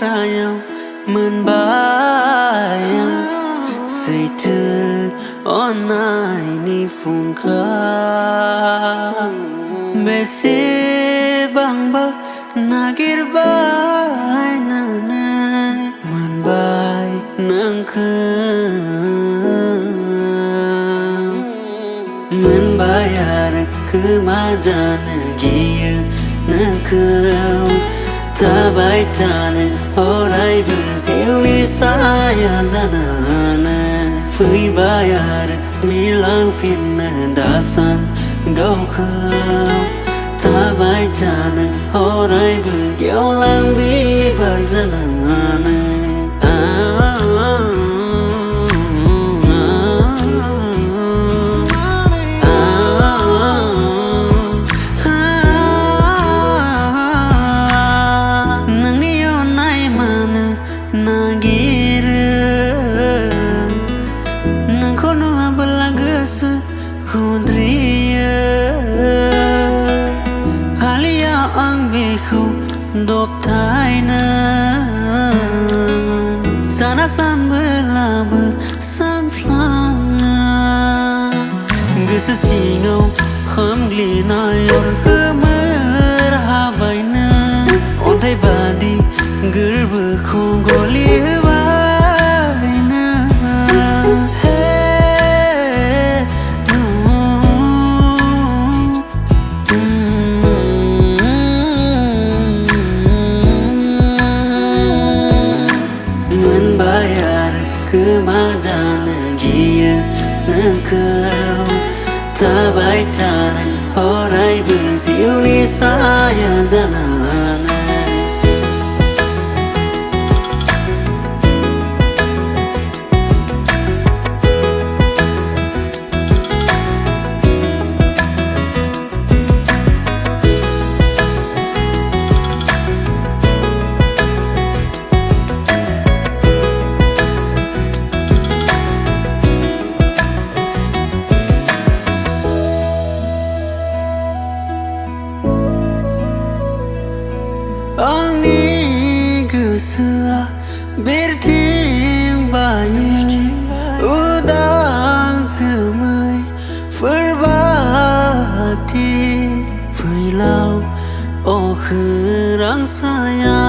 बाथ्रायाव मोनबाय आं सैथो अननायनि फुंखा बेसेबांबा नागिरबाय मोनबाय नोंखौ मोनबाय आरो गोमाजानो गियो नोंखौ थाबाय थानो अरायबो जिउनि साया जानानै फैबाय आरो मिलांफिननो दासान गावखौ थाबाय थानो अरायबो गेवलां बिबार जानानै नोंनि अननाय मानो नागिरो नोंखौ नुवाबोला गोसो खुद्रियो हालिया आं बेखौ दबथायनो साना सानबोलाबो सानफ्लाङो गोसो सिङाव खामग्लिनाय अर गोमोर हाबायनो अन्थाइ बादि गोरबोखौ गलिहोबायनो मोनबाय आरो गोमाजानो गियो नोंखौ थाबाय थानो अरायबो जिउनि साया जानानै आंनि गोसोआ बिरथिंबायो उदां जोमैफोर बादि फैलाव अखोरां साया